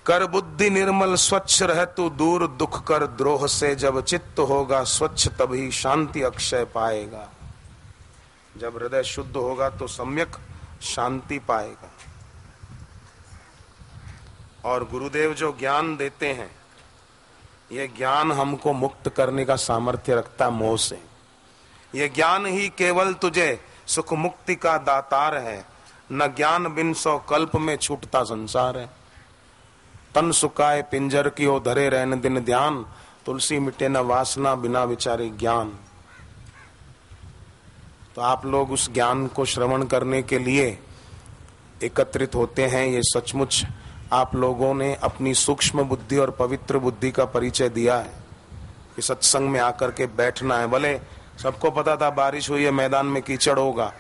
कर बुद्धि निर्मल स्वच्छ रह तू दूर दुख कर द्रोह से, जब चित्त होगा स्वच्छ तभी शांति अक्षय पाएगा। जब हृदय शुद्ध होगा तो सम्यक शांति पाएगा। और गुरुदेव जो ज्ञान देते हैं, ये ज्ञान हमको मुक्त करने का सामर्थ्य रखता है मोह से। ये ज्ञान ही केवल तुझे सुख मुक्ति का दातार है, न ज्ञान बिन 100 कल्प में छूटता संसार है। तन सुखाए पिंजर की ओ धरे रहन दिन ध्यान, तुलसी मिटे न वासना बिना विचारे ज्ञान। तो आप लोग उस ज्ञान को श्रवण करने के लिए एकत्रित होते हैं। ये सचमुच आप लोगों ने अपनी सूक्ष्म बुद्धि और पवित्र बुद्धि का परिचय दिया है कि सत्संग में आकर के बैठना है। भले सबको पता था बारिश हुई है, मैदान में कीचड़ होगा,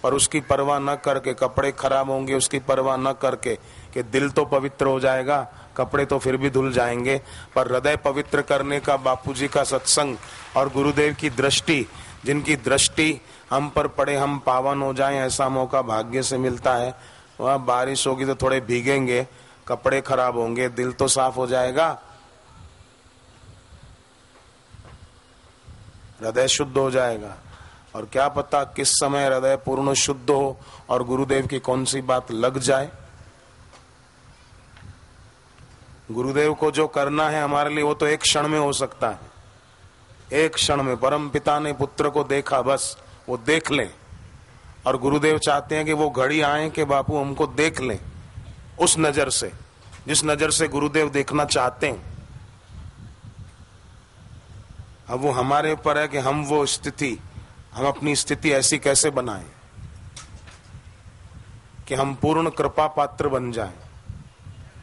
पर उसकी परवाह न करके, कपड़े खराब होंगे उसकी परवाह न करके कि दिल तो पवित्र हो जाएगा, कपड़े तो फिर भी धुल जाएंगे, पर हृदय पवित्र करने का बापूजी का सत्संग और गुरुदेव की दृष्टि, जिनकी दृष्टि हम पर पड़े हम पावन हो जाएं, ऐसा मौका भाग्य से मिलता है। वहाँ बारिश होगी तो थोड़े भीगेंगे, कपड़े खराब होंगे, दिल तो साफ हो जाएगा, हृदय शुद्ध हो जाएगा। और क्या पता किस समय हृदय पूर्ण शुद्ध हो और गुरुदेव की कौन सी बात लग जाए। गुरुदेव को जो करना है हमारे लिए वो तो एक क्षण में हो सकता है, एक क्षण में। परम पिता ने पुत्र को देखा, बस वो देख लें। और गुरुदेव चाहते हैं कि वो घड़ी आए कि बापू हमको देख लें उस नजर से, जिस नजर से गुरुदेव देखना चाहते हैं। अब वो हमारे ऊपर है कि हम वो स्थिति, हम अपनी स्थिति ऐसी कैसे बनाएं कि हम पूर्ण कृपा पात्र बन जाएं।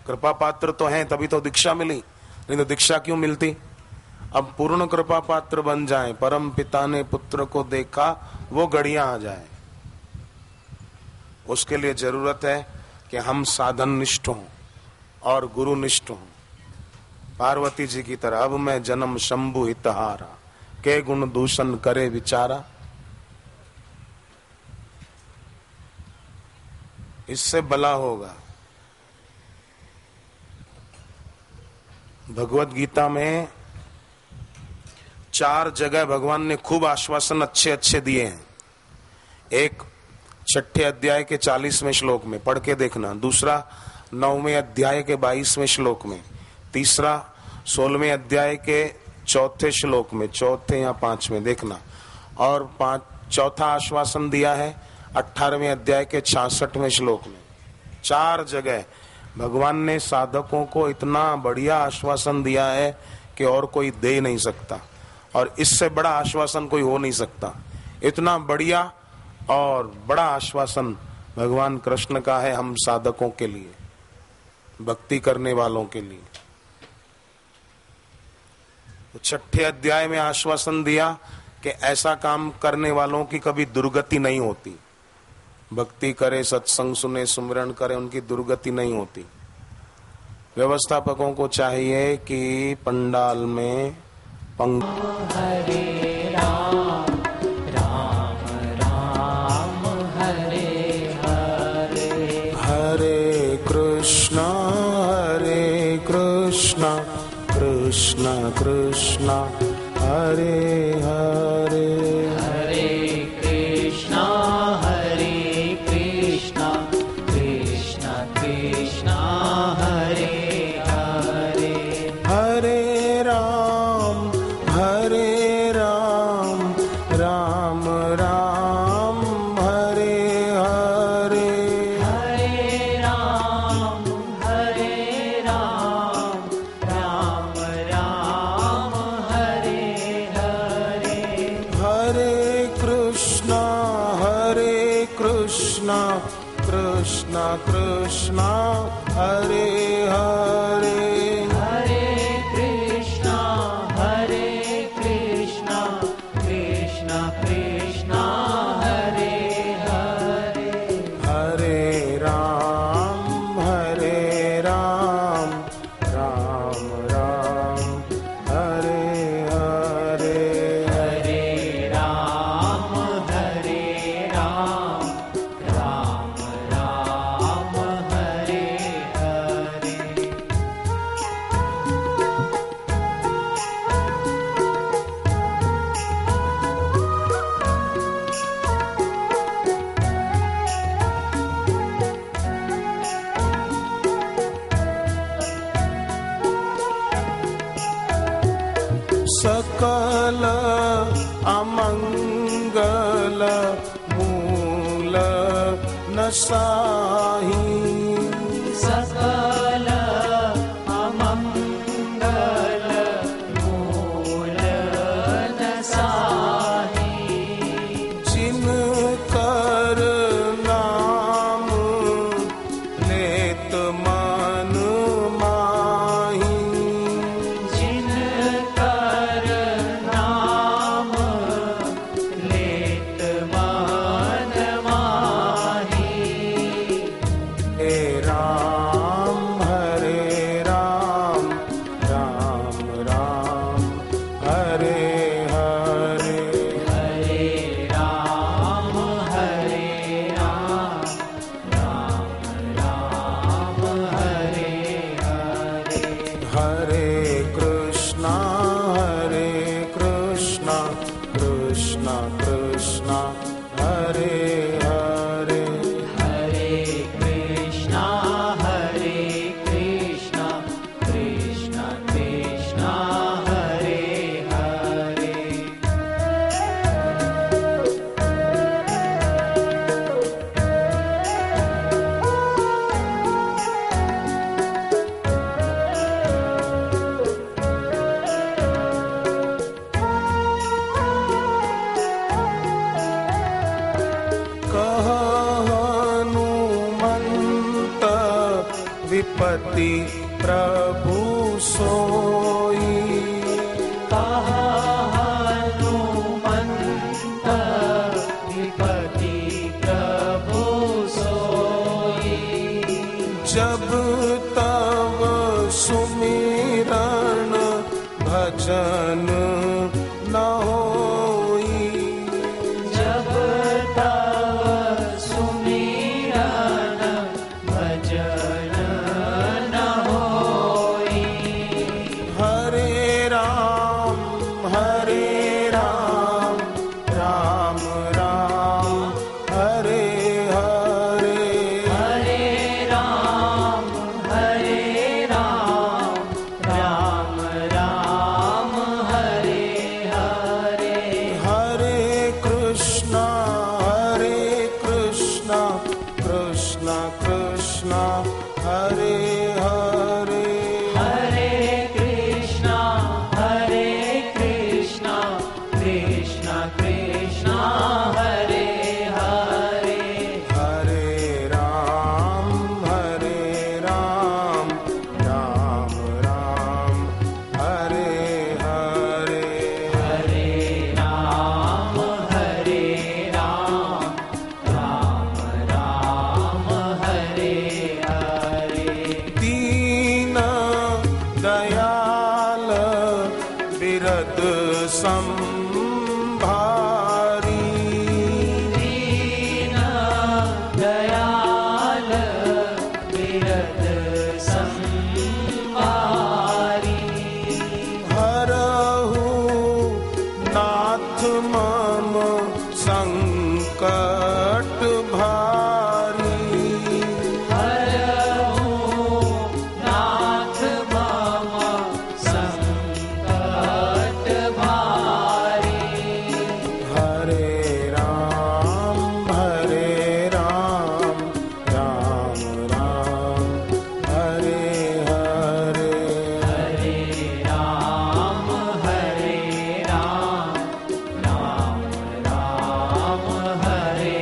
कृपा पात्र तो हैं तभी तो दीक्षा मिली, नहीं तो दीक्षा क्यों मिलती। अब पूर्ण कृपा पात्र बन जाएं, परम पिता ने पुत्र को देखा, वो घड़ियां आ जाए। उसके लिए जरूरत है कि हम साधन निष्ठ हों और गुरु निष्ठ हों। पार्वती जी की तरह अब मैं जन्म शंभु हितहारा, के गुण दूषण करे विचारा। इससे भला होगा। भगवत गीता में 4 जगह भगवान ने खूब आश्वासन अच्छे अच्छे दिए हैं। एक 6ठे अध्याय के 40वें श्लोक में पढ़ के देखना, दूसरा 9वें अध्याय के 22वें श्लोक में, तीसरा 16वें अध्याय के 4थे श्लोक में, 4थे या 5वें देखना, और चौथा आश्वासन दिया है 18वें अध्याय के 66वें श्लोक में। 4 जगह भगवान ने साधकों को इतना बढ़िया आश्वासन दिया है कि और कोई दे नहीं सकता, और इससे बड़ा आश्वासन कोई हो नहीं सकता। इतना बढ़िया और बड़ा आश्वासन भगवान कृष्ण का है हम साधकों के लिए, भक्ति करने वालों के लिए। तो 6ठे अध्याय में आश्वासन दिया कि ऐसा काम करने वालों की कभी दुर्गति नहीं होती। भक्ति करे, सत्संग सुने, सुमिरन करे, उनकी दुर्गति नहीं होती। व्यवस्थापकों को चाहिए कि पंडाल में हरे राम राम राम हरे हरे, हरे कृष्णा कृष्ण कृष्ण हरे हरे, हरे कृष्णा कृष्ण कृष्ण हरे हरे, हरे राम राम राम हरे हरे, हरे राम राम राम हरे हरे, हरे कृष्णा कृष्ण कृष्ण हरे हरे, हरे कृष्णा कृष्ण कृष्ण हरे हरे, हरे राम राम राम हरे हरे, हरे राम राम राम हरे हरे, सकल अमंगल मूल नसाही सकल अमंगल मूल नसाही जिन कर नाम लेत मन माही जिन कर नाम लेत मन माही हे राम हरे राम राम राम हरे हरे हरे राम राम राम हरे हरे हरे कृष्णा कृष्णा कृष्णा हरे हरे हरे कृष्णा कृष्णा कृष्णा हरे हरे कह हनुमंत विपति प्रभु सोई कहा हनुमंत विपति प्रभु सोई जब तब सुमिरन भजन न होई जब तब सुमिरन भजन न होई हरे राम राम राम हरे हरे हरे राम राम राम हरे हरे हरे कृष्णा कृष्णा कृष्णा हरे हरे हरे कृष्णा कृष्णा कृष्णा हरे हरे हरे राम राम राम हरे हरे हरे राम राम हरे हरे दीन दयाल बिरद संभारी दीन दयाल बिरद संवारी हरहु नाथ मम संकट भारी हरहु नाथ मम संकट भारी हरे राम राम राम हरे हरे हरे राम राम हरे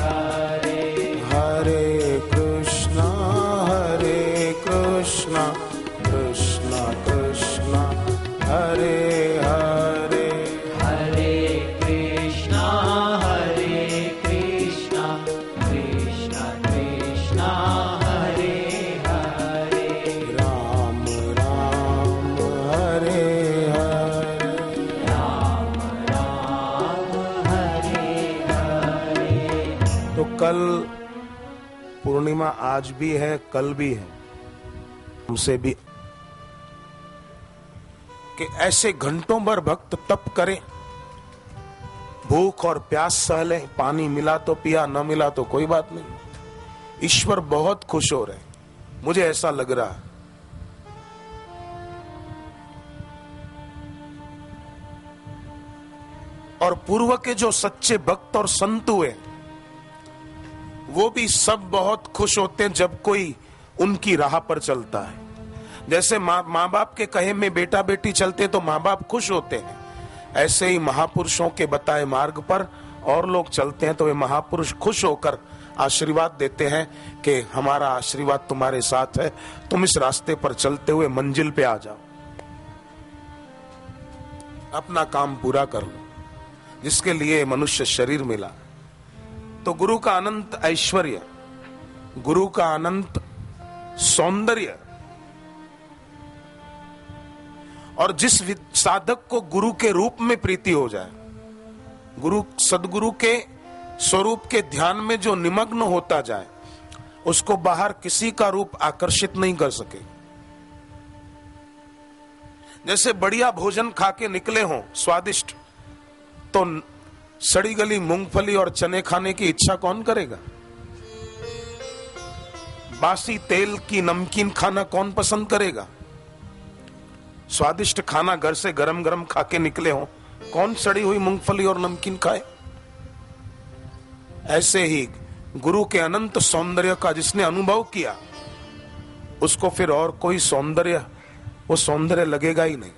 हरे हरे कृष्णा कृष्णा कृष्णा हरे हरे हरे कृष्णा कृष्णा हरे हरे राम हरे हरे राम हरे हरे तो कल पूर्णिमा आज भी है, कल भी है। हमसे भी कि ऐसे घंटों भर भक्त तप करें, भूख और प्यास सह लें, पानी मिला तो पिया, न मिला तो कोई बात नहीं। ईश्वर बहुत खुश हो रहे हैं, मुझे ऐसा लग रहा है। और पूर्व के जो सच्चे भक्त और संत हुए वो भी सब बहुत खुश होते हैं जब कोई उनकी राह पर चलता है। जैसे माँ बाप के कहे में बेटा बेटी चलते तो माँ बाप खुश होते हैं, ऐसे ही महापुरुषों के बताए मार्ग पर और लोग चलते हैं तो वे महापुरुष खुश होकर आशीर्वाद देते हैं कि हमारा आशीर्वाद तुम्हारे साथ है, तुम इस रास्ते पर चलते हुए मंजिल पे आ जाओ, अपना काम पूरा कर लो जिसके लिए मनुष्य शरीर मिला। तो गुरु का अनंत ऐश्वर्य, गुरु का अनंत सौंदर्य, और जिस साधक को गुरु के रूप में प्रीति हो जाए, गुरु सदगुरु के स्वरूप के ध्यान में जो निमग्न होता जाए, उसको बाहर किसी का रूप आकर्षित नहीं कर सके। जैसे बढ़िया भोजन खा के निकले हों स्वादिष्ट, तो सड़ी गली मूंगफली और चने खाने की इच्छा कौन करेगा? बासी तेल की नमकीन खाना कौन पसंद करेगा? स्वादिष्ट खाना घर से गरम गरम खा के निकले हो, कौन सड़ी हुई मूंगफली और नमकीन खाए? ऐसे ही गुरु के अनंत सौंदर्य का जिसने अनुभव किया, उसको फिर और कोई सौंदर्य, वो सौंदर्य लगेगा ही नहीं।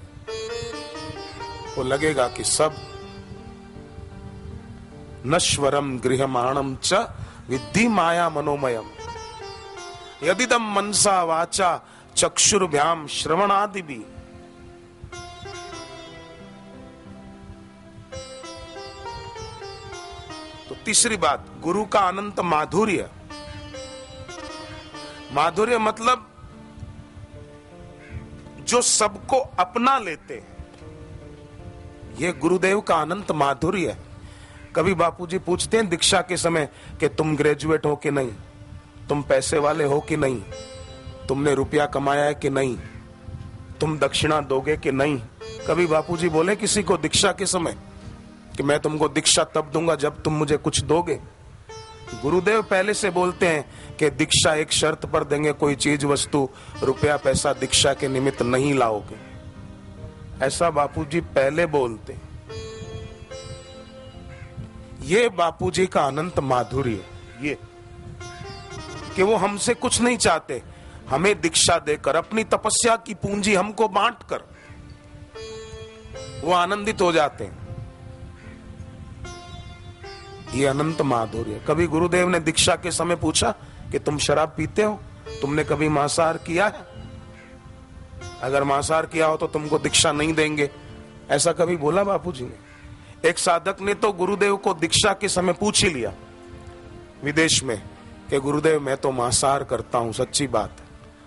वो लगेगा कि सब नश्वरम गृहमाणम च विद्धि माया मनोमयम यदिदम मनसा वाचा चक्षुर्भ्याम श्रवणादि भी। तो तीसरी बात, गुरु का अनंत माधुर्य। माधुर्य मतलब जो सबको अपना लेते हैं, ये गुरुदेव का अनंत माधुर्य है। कभी बापूजी पूछते हैं दीक्षा के समय कि तुम ग्रेजुएट हो कि नहीं, तुम पैसे वाले हो कि नहीं, तुमने रुपया कमाया है कि नहीं, तुम दक्षिणा दोगे कि नहीं। कभी बापूजी बोले किसी को दीक्षा के समय कि मैं तुमको दीक्षा तब दूंगा जब तुम मुझे कुछ दोगे? गुरुदेव पहले से बोलते हैं कि दीक्षा एक शर्त पर देंगे, कोई चीज वस्तु रुपया पैसा दीक्षा के निमित्त नहीं लाओगे। ऐसा बापूजी पहले बोलते हैं। ये बापूजी का अनंत माधुर्य, ये कि वो हमसे कुछ नहीं चाहते, हमें दीक्षा देकर अपनी तपस्या की पूंजी हमको बांटकर वो आनंदित हो जाते हैं। ये अनंत माधुर्य। कभी गुरुदेव ने दीक्षा के समय पूछा कि तुम शराब पीते हो, तुमने कभी मांसाहार किया है? अगर मांसाहार किया हो तो तुमको दीक्षा नहीं देंगे, ऐसा कभी बोला बापूजी ने? एक साधक ने तो गुरुदेव को दीक्षा के समय पूछ ही लिया विदेश में कि गुरुदेव मैं तो मांसाहार करता हूं, सच्ची बात है,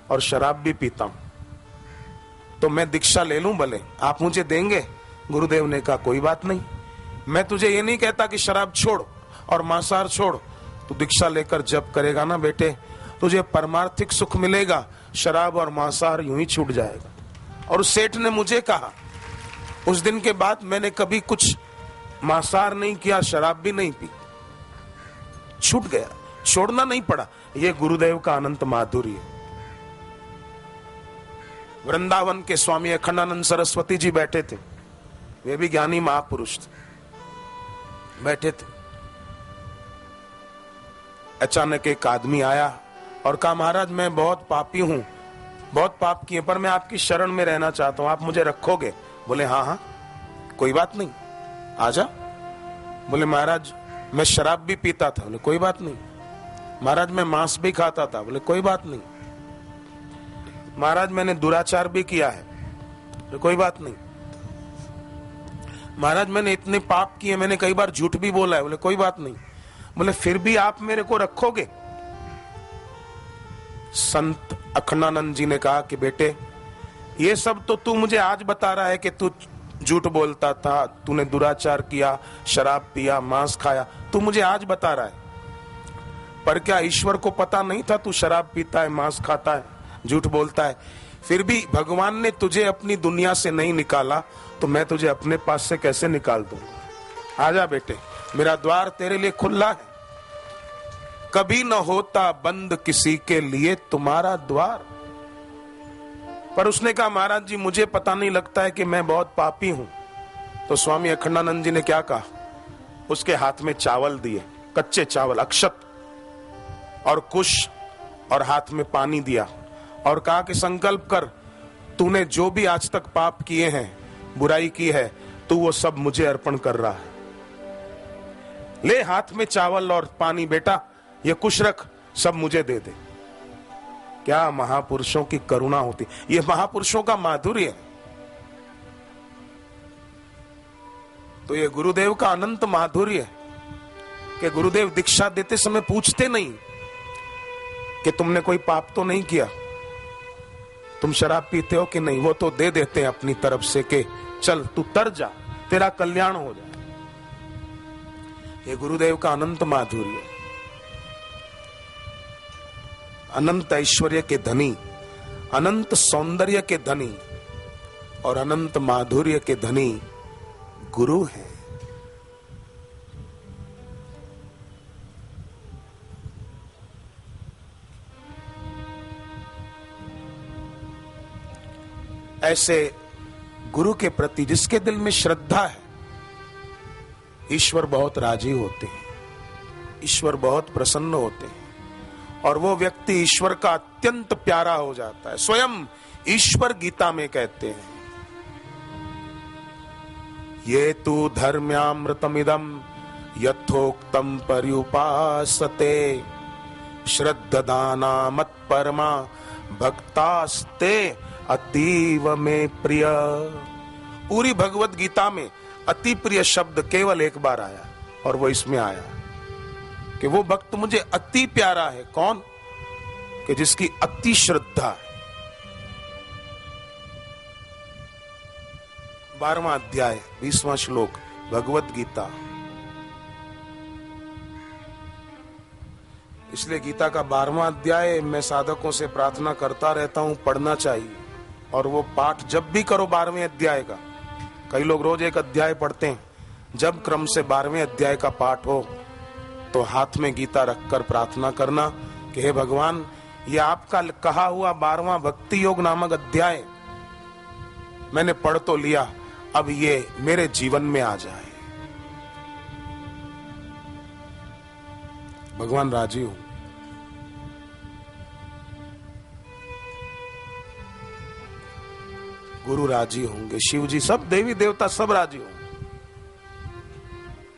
और शराब भी पीता हूं, तो मैं दीक्षा ले लूं भले, आप मुझे देंगे? गुरुदेव ने कहा कोई बात नहीं, मैं तुझे ये नहीं कहता कि शराब छोड़ और मांसाहार छोड़, तू दीक्षा लेकर जप करेगा ना बेटे, तुझे परमार्थिक सुख मिलेगा, शराब और मांसाहार यूं ही छूट जाएगा। और उस सेठ ने मुझे कहा, उस दिन के बाद मैंने कभी कुछ मांसाहार नहीं किया, शराब भी नहीं पी, छूट गया, छोड़ना नहीं पड़ा। ये गुरुदेव का अनंत माधुर्य। वृंदावन के स्वामी अखंडानंद सरस्वती जी बैठे थे, वे भी ज्ञानी महापुरुष थे, बैठे थे। अचानक एक आदमी आया और कहा महाराज मैं बहुत पापी हूं, बहुत पाप किए, पर मैं आपकी शरण में रहना चाहता हूं, आप मुझे रखोगे? बोले हाँ हाँ कोई बात नहीं, आजा। बोले महाराज मैं शराब भी पीता था। बोले कोई बात नहीं। महाराज मैं मांस भी खाता था। बोले कोई बात नहीं। महाराज मैंने दुराचार भी किया है। बोले कोई बात नहीं। महाराज मैंने इतने पाप किए, मैंने कई बार झूठ भी बोला है। बोले कोई बात नहीं। बोले फिर भी आप मेरे को रखोगे? संत अखंडानंद जी ने कहा कि बेटे ये सब तो तू मुझे आज बता रहा है कि तू झूठ बोलता था, तूने दुराचार किया, शराब पिया, मांस खाया, तू मुझे आज बता रहा है, पर क्या ईश्वर को पता नहीं था तू शराब पीता है, मांस खाता है, झूठ बोलता है? फिर भी भगवान ने तुझे अपनी दुनिया से नहीं निकाला तो मैं तुझे अपने पास से कैसे निकाल दूंगा? आजा बेटे, मेरा द्वार तेरे लिए खुला है, कभी न होता बंद किसी के लिए तुम्हारा द्वार। पर उसने कहा महाराज जी मुझे पता नहीं लगता है कि मैं बहुत पापी हूं, तो स्वामी अखंडानंद जी ने क्या कहा, उसके हाथ में चावल दिए, कच्चे चावल, अक्षत और कुश, और हाथ में पानी दिया और कहा कि संकल्प कर, तूने जो भी आज तक पाप किए हैं, बुराई की है, तू वो सब मुझे अर्पण कर रहा है। ले हाथ में चावल और पानी, बेटा ये कुश रख, सब मुझे दे दे। क्या महापुरुषों की करुणा होती, ये महापुरुषों का माधुर्य है। तो ये गुरुदेव का अनंत माधुर्य है कि गुरुदेव दीक्षा देते समय पूछते नहीं कि तुमने कोई पाप तो नहीं किया, तुम शराब पीते हो कि नहीं, वो तो दे देते हैं अपनी तरफ से कि चल तू तर जा, तेरा कल्याण हो जाए। ये गुरुदेव का अनंत माधुर्य, अनंत ऐश्वर्य के धनी, अनंत सौंदर्य के धनी और अनंत माधुर्य के धनी गुरु हैं। ऐसे गुरु के प्रति जिसके दिल में श्रद्धा है, ईश्वर बहुत राजी होते हैं, ईश्वर बहुत प्रसन्न होते हैं और वो व्यक्ति ईश्वर का अत्यंत प्यारा हो जाता है। स्वयं ईश्वर गीता में कहते हैं, ये तु धर्म्यामृतमिदं यथोक्तम पर्युपासते श्रद्धाना मत्परमा भक्तास्ते अतीव में प्रिय। पूरी भगवत गीता में अति प्रिय शब्द केवल एक बार आया और वो इसमें आया कि वो भक्त मुझे अति प्यारा है। कौन? कि जिसकी अति श्रद्धा है। 12वां अध्याय 20वां श्लोक भगवत गीता। इसलिए गीता का 12वां अध्याय मैं साधकों से प्रार्थना करता रहता हूं, पढ़ना चाहिए। और वो पाठ जब भी करो 12वें अध्याय का, कई लोग रोज एक अध्याय पढ़ते हैं, जब क्रम से 12वें अध्याय का पाठ हो तो हाथ में गीता रखकर प्रार्थना करना कि हे भगवान, ये आपका कहा हुआ 12वां भक्ति योग नामक अध्याय मैंने पढ़ तो लिया, अब ये मेरे जीवन में आ जाए। भगवान राजी हो। गुरु राजी होंगे, शिव जी, सब देवी देवता सब राजी होंगे।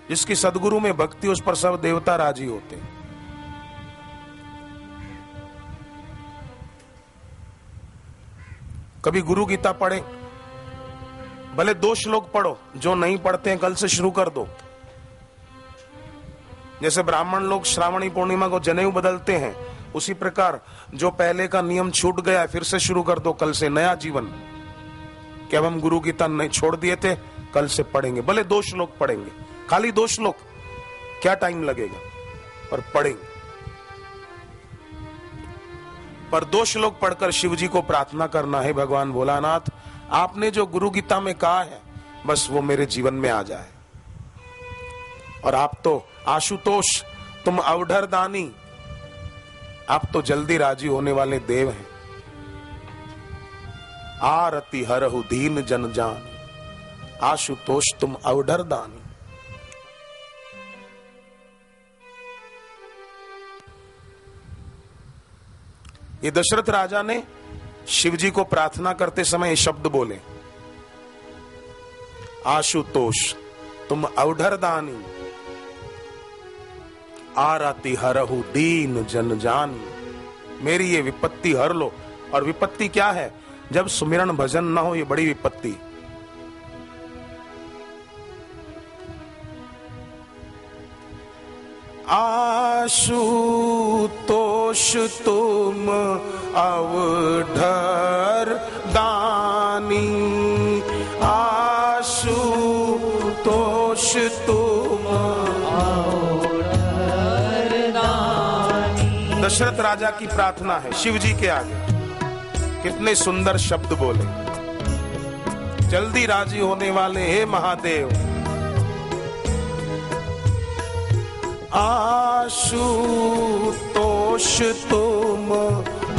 जिसकी सदगुरु में भक्ति, उस पर सब देवता राजी होते हैं। कभी गुरु गीता पढ़े, भले 2 श्लोक पढ़ो, जो नहीं पढ़ते हैं कल से शुरू कर दो। जैसे ब्राह्मण लोग श्रावणी पूर्णिमा को जनेऊ बदलते हैं, उसी प्रकार जो पहले का नियम छूट गया है फिर से शुरू कर दो, कल से नया जीवन। कि अब हम गुरु गीता नहीं छोड़ दिए थे, कल से पढ़ेंगे, भले 2 श्लोक पढ़ेंगे, खाली 2 श्लोक, क्या टाइम लगेगा, पर पढ़ेंगे। पर 2 श्लोक पढ़कर शिव जी को प्रार्थना करना है, भगवान भोलानाथ, आपने जो गुरु गीता में कहा है बस वो मेरे जीवन में आ जाए। और आप तो आशुतोष, तुम अवढर दानी, आप तो जल्दी राजी होने वाले देव हैं। आरती हरहु दीन जन जान, आशुतोष तुम अवढर दानी। ये दशरथ राजा ने शिव जी को प्रार्थना करते समय ये शब्द बोले, आशुतोष तुम अवढर दानी, आरती हरहु दीन जन जानी। मेरी ये विपत्ति हर लो। और विपत्ति क्या है? जब सुमिरन भजन ना हो, ये बड़ी विपत्ति। आशुतोष तुम अवढर दानी, आशुतोष तुम अवढर दानी। दशरथ राजा की प्रार्थना है शिव जी के आगे। कितने सुंदर शब्द बोले, जल्दी राजी होने वाले हे महादेव। आशुतोष तुम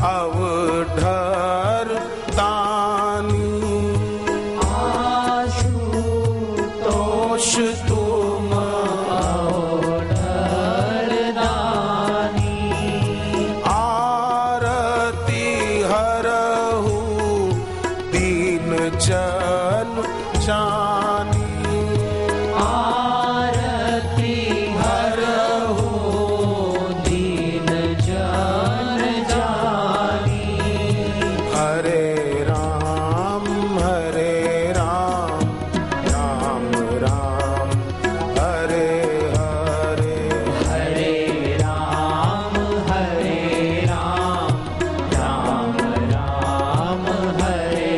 अवढर दानी, आशुतोष जन जानी। आरती हरहु दीन जन जानी। हरे राम राम राम हरे हरे। हरे राम राम राम हरे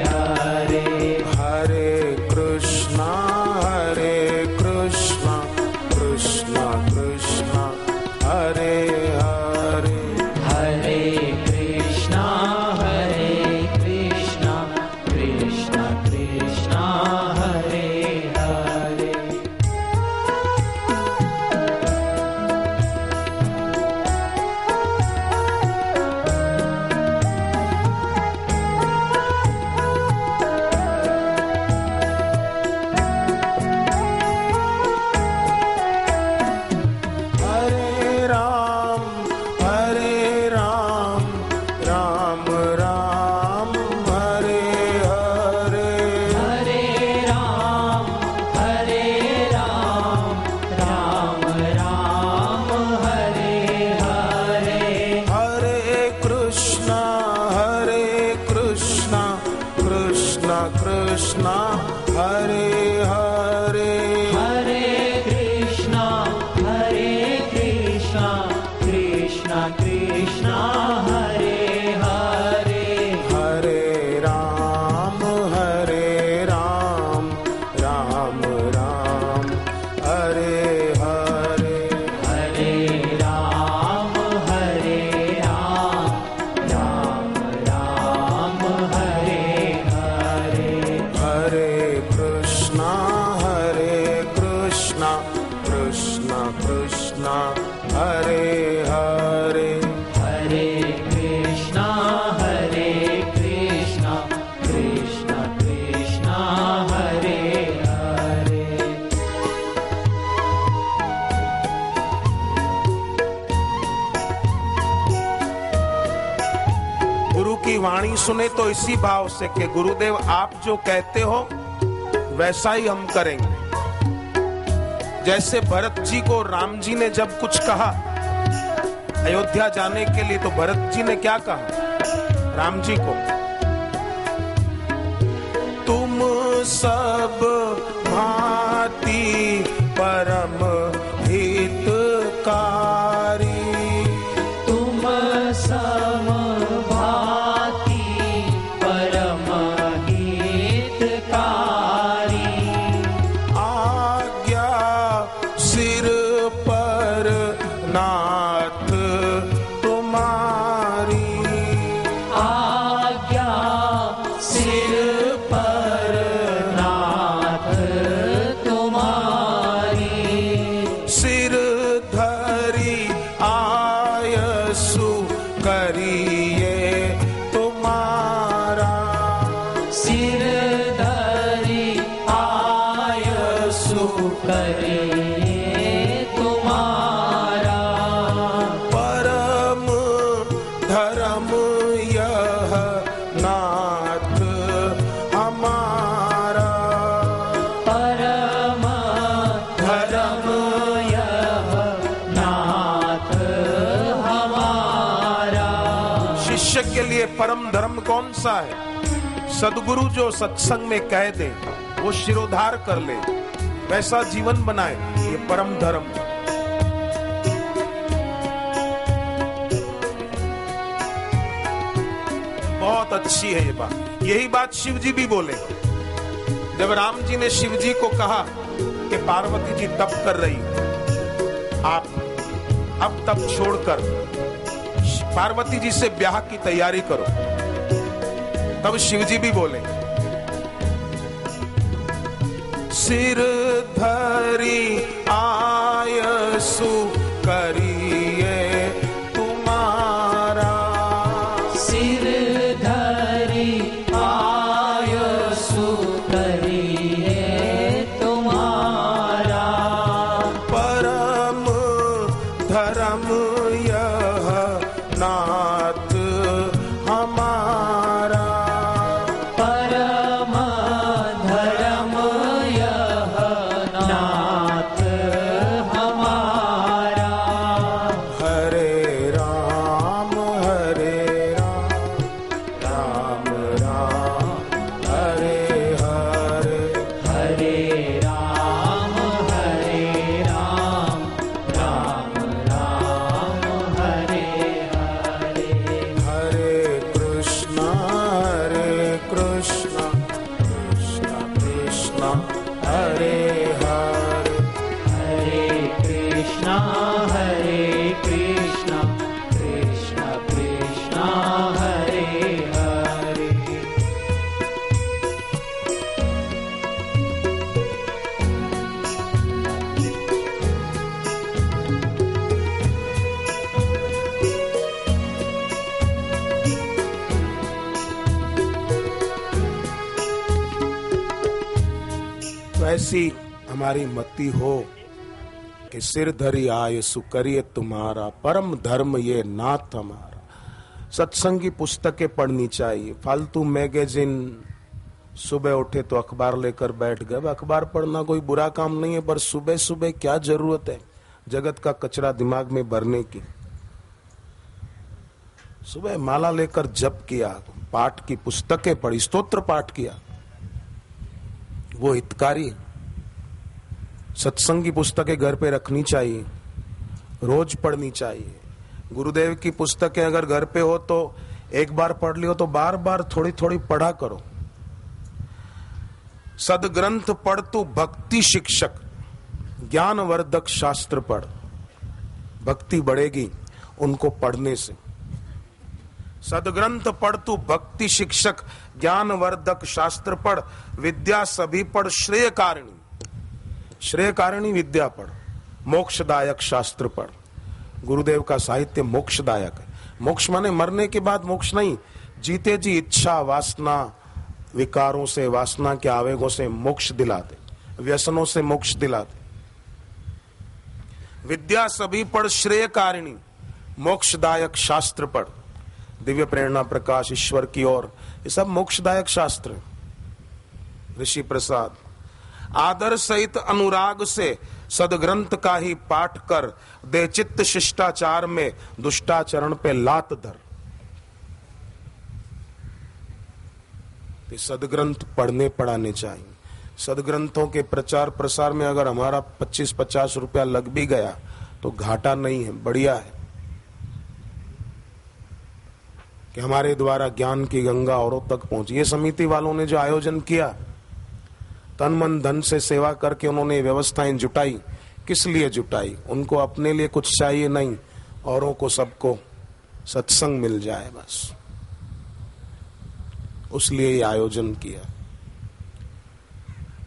हरे। हरे कृष्णा कृष्णा कृष्णा हरे हरे। हरे कृष्णा कृष्णा कृष्णा हरे हरे। हरे राम राम राम हरे हरे। हरे राम राम राम हरे हरे। हरे कृष्णा कृष्णा कृष्णा हरे हरे। हरे कृष्णा कृष्णा कृष्णा हरे हरे। हरे राम राम राम हरे हरे। हरे राम राम हरे हरे। हरे कृष्णा कृष्णा हरे हरे। हरे कृष्णा कृष्णा हरे हरे। गुरु की वाणी सुने तो इसी भाव से कि गुरुदेव आप जो कहते हो वैसा ही हम करेंगे। जैसे भरत जी को राम जी ने जब कुछ कहा अयोध्या जाने के लिए, तो भरत जी ने क्या कहा राम जी को? तुम सब भांति परम हितकारी। तुम सम भांति परम हितकारी। आज्ञा सिर पर नाथ तुम्हारी। आज्ञा सिर पर नाथ तुम्हारी। सिर धरी आयसु करिए तुम्हारा। सिर धरी आयसु करिए तुम्हारा। परम धर्म यह नाथ हमारा। परम धर्म यह नाथ हमारा। शिष्य के लिए परम धर्म कौन सा है? सदगुरु जो सत्संग में कह दे वो शिरोधार कर ले, वैसा जीवन बनाए, ये परम धर्म। बहुत अच्छी है ये बात। यही बात शिव जी भी बोले। जब राम जी ने शिव जी को कहा कि पार्वती जी तप कर रही, आप अब तप छोड़कर पार्वती जी से ब्याह की तैयारी करो, तब शिव जी भी बोले सिर धरी आयसु करिए तुम्हारा। सिर धरी आयसु करिए तुम्हारा। परम धर्म यह नाथ हमारा। परम ऐसी हमारी मति हो कि सिर धरी आय सुकरिय तुम्हारा, परम धर्म ये नाथ हमारा। सत्संग की पुस्तकें पढ़नी चाहिए, फालतू मैगजीन, सुबह उठे तो अखबार लेकर बैठ गए। अखबार पढ़ना कोई बुरा काम नहीं है, पर सुबह सुबह क्या जरूरत है जगत का कचरा दिमाग में भरने की। सुबह माला लेकर जप किया, पाठ की पुस्तकें पढ़ी, स्तोत्र पाठ किया, वो हितकारी। सत्संग की पुस्तकें घर पे रखनी चाहिए, रोज पढ़नी चाहिए। गुरुदेव की पुस्तकें अगर घर पे हो तो एक बार पढ़ लियो तो बार बार थोड़ी थोड़ी पढ़ा करो। सदग्रंथ पढ़ तू भक्ति शिक्षक, ज्ञानवर्धक शास्त्र पढ़। भक्ति बढ़ेगी उनको पढ़ने से। सदग्रंथ पढ़ तू भक्ति शिक्षक, ज्ञानवर्धक शास्त्र पढ़। विद्या सभी पढ़ श्रेयकारिणी, श्रेयकारिणी विद्या पढ़। मोक्षदायक शास्त्र पढ़। गुरुदेव का साहित्य मोक्षदायक है। मोक्ष माने मरने के बाद मोक्ष नहीं, जीते जी इच्छा वासना विकारों से, वासना के आवेगों से मोक्ष दिलाते, व्यसनों से मोक्ष दिलाते। विद्या सभी पढ़ श्रेयकारिणी, मोक्षदायक शास्त्र पढ़। दिव्य प्रेरणा प्रकाश ईश्वर की ओर, ये सब मोक्षदायक शास्त्र है। ऋषि प्रसाद, आदर सहित अनुराग से सदग्रंथ का ही पाठ कर, दे चित्त शिष्टाचार में दुष्टाचरण पे लात धर। सदग्रंथ पढ़ने पढ़ाने चाहिए। सदग्रंथों के प्रचार प्रसार में अगर हमारा 25-50 रुपया लग भी गया तो घाटा नहीं है, बढ़िया है कि हमारे द्वारा ज्ञान की गंगा औरों तक पहुंची। ये समिति वालों ने जो आयोजन किया, तन मन धन से सेवा करके उन्होंने व्यवस्थाएं जुटाई, किस लिए जुटाई? उनको अपने लिए कुछ चाहिए नहीं, औरों को सबको सत्संग मिल जाए बस, उसलिए ये आयोजन किया।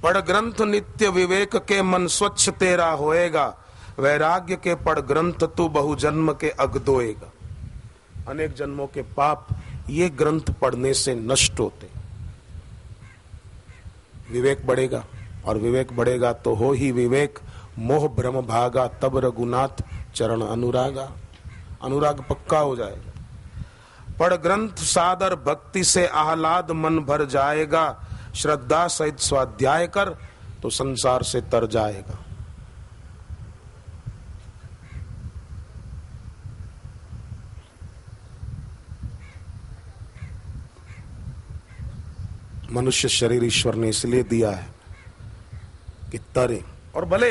पढ़ ग्रंथ नित्य विवेक के, मन स्वच्छ तेरा होएगा। वैराग्य के पढ़ ग्रंथ तू बहु जन्म के अगदोएगा। अनेक जन्मों के पाप ये ग्रंथ पढ़ने से नष्ट होते। विवेक बढ़ेगा, और विवेक बढ़ेगा तो हो ही विवेक, मोह भ्रम भागा, तब रघुनाथ चरण अनुरागा। अनुराग पक्का हो जाएगा। पढ़ ग्रंथ सादर भक्ति से आह्लाद मन भर जाएगा। श्रद्धा सहित स्वाध्याय कर तो संसार से तर जाएगा। मनुष्य शरीर ईश्वर ने इसलिए दिया है कि तरे, और भले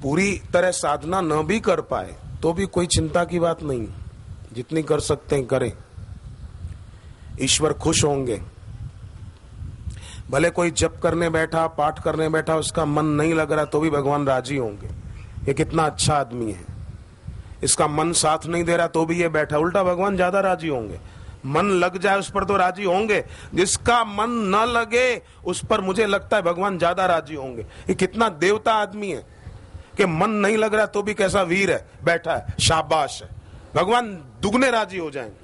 पूरी तरह साधना न भी कर पाए तो भी कोई चिंता की बात नहीं, जितनी कर सकते हैं करें, ईश्वर खुश होंगे। भले कोई जप करने बैठा, पाठ करने बैठा, उसका मन नहीं लग रहा तो भी भगवान राजी होंगे, ये कितना अच्छा आदमी है। इसका मन साथ नहीं दे रहा तो भी ये बैठा, उल्टा भगवान ज्यादा राजी होंगे। मन लग जाए उस पर तो राजी होंगे, जिसका मन न लगे उस पर मुझे लगता है भगवान ज्यादा राजी होंगे। ये कितना देवता आदमी है कि मन नहीं लग रहा तो भी कैसा वीर है, बैठा है, शाबाश है। भगवान दुगने राजी हो जाएंगे,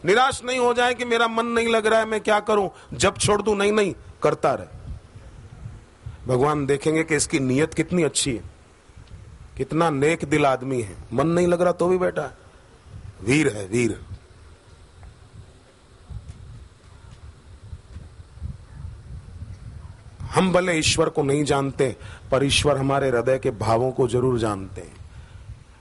निराश नहीं हो जाए कि मेरा मन नहीं लग रहा है, मैं क्या करूं, जब छोड़ दूं, नहीं नहीं, करता रहे। भगवान देखेंगे कि इसकी नीयत कितनी अच्छी है, कितना नेक दिल आदमी है, मन नहीं लग रहा तो भी बैठा है, वीर है, वीर। हम भले ईश्वर को नहीं जानते, पर ईश्वर हमारे हृदय के भावों को जरूर जानते हैं।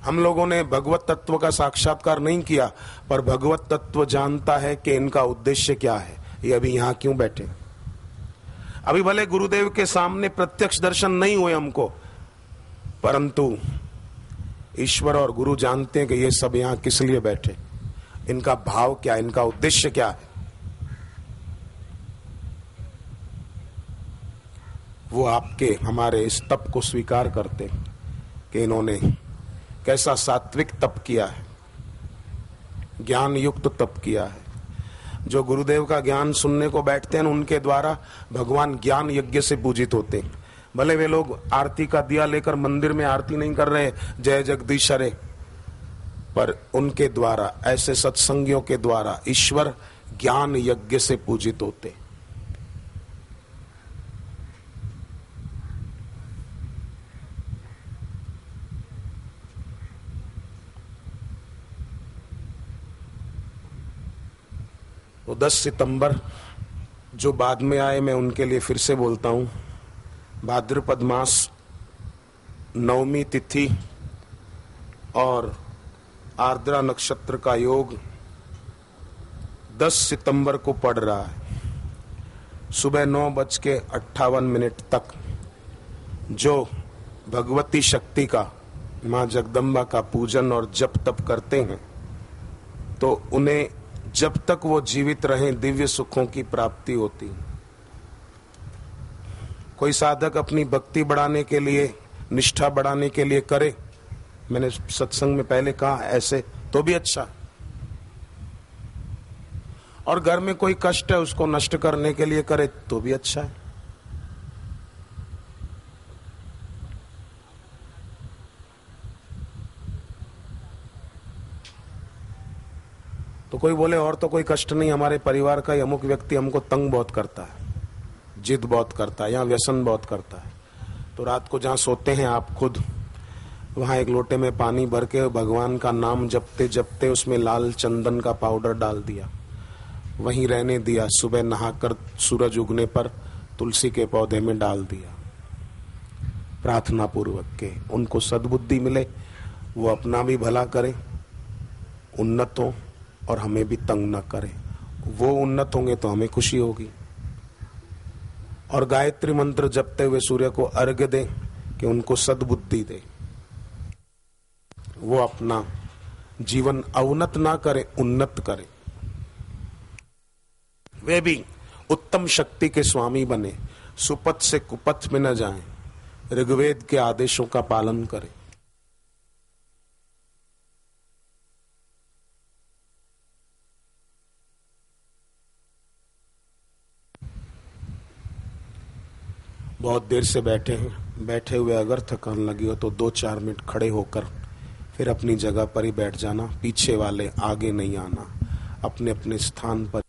हम लोगों ने भगवत तत्व का साक्षात्कार नहीं किया, पर भगवत तत्व जानता है कि इनका उद्देश्य क्या है, ये अभी यहाँ क्यों बैठे। अभी भले गुरुदेव के सामने प्रत्यक्ष दर्शन नहीं हुए हमको, परंतु ईश्वर और गुरु जानते हैं कि ये सब यहाँ किस लिए बैठे, इनका भाव क्या, इनका उद्देश्य क्या है। वो आपके हमारे इस तप को स्वीकार करते कि इन्होंने कैसा सात्विक तप किया है, ज्ञान युक्त तप किया है। जो गुरुदेव का ज्ञान सुनने को बैठते हैं उनके द्वारा भगवान ज्ञान यज्ञ से पूजित होते हैं। भले वे लोग आरती का दिया लेकर मंदिर में आरती नहीं कर रहे जय जगदीश हरे, पर उनके द्वारा, ऐसे सत्संगियों के द्वारा ईश्वर ज्ञान यज्ञ से पूजित होते। तो 10 सितंबर जो बाद में आए, मैं उनके लिए फिर से बोलता हूँ। भाद्रपद मास, नवमी तिथि और आर्द्रा नक्षत्र का योग 10 सितंबर को पड़ रहा है। सुबह 9:58 तक जो भगवती शक्ति का, माँ जगदम्बा का पूजन और जप तप करते हैं, तो उन्हें जब तक वो जीवित रहें दिव्य सुखों की प्राप्ति होती। कोई साधक अपनी भक्ति बढ़ाने के लिए, निष्ठा बढ़ाने के लिए करे, मैंने सत्संग में पहले कहा, ऐसे तो भी अच्छा। और घर में कोई कष्ट है उसको नष्ट करने के लिए करे तो भी अच्छा है। तो कोई बोले और तो कोई कष्ट नहीं, हमारे परिवार का अमुक व्यक्ति हमको तंग बहुत करता है, जिद बहुत करता है या व्यसन बहुत करता है, तो रात को जहां सोते हैं आप खुद, वहां एक लोटे में पानी भर के भगवान का नाम जपते जपते उसमें लाल चंदन का पाउडर डाल दिया, वहीं रहने दिया। सुबह नहाकर सूरज उगने पर तुलसी के पौधे में डाल दिया, प्रार्थना पूर्वक के उनको सद्बुद्धि मिले, वो अपना भी भला करें, उन्नत हो, और हमें भी तंग न करें। वो उन्नत होंगे तो हमें खुशी होगी। और गायत्री मंत्र जपते हुए सूर्य को अर्घ्य दें कि उनको सद्बुद्धि दे, वो अपना जीवन अवनत ना करे, उन्नत करे, वे भी उत्तम शक्ति के स्वामी बने, सुपथ से कुपथ में न जाएं, ऋग्वेद के आदेशों का पालन करें। बहुत देर से बैठे हैं, बैठे हुए अगर थकान लगी हो तो 2-4 मिनट खड़े होकर फिर अपनी जगह पर ही बैठ जाना, पीछे वाले आगे नहीं आना, अपने अपने स्थान पर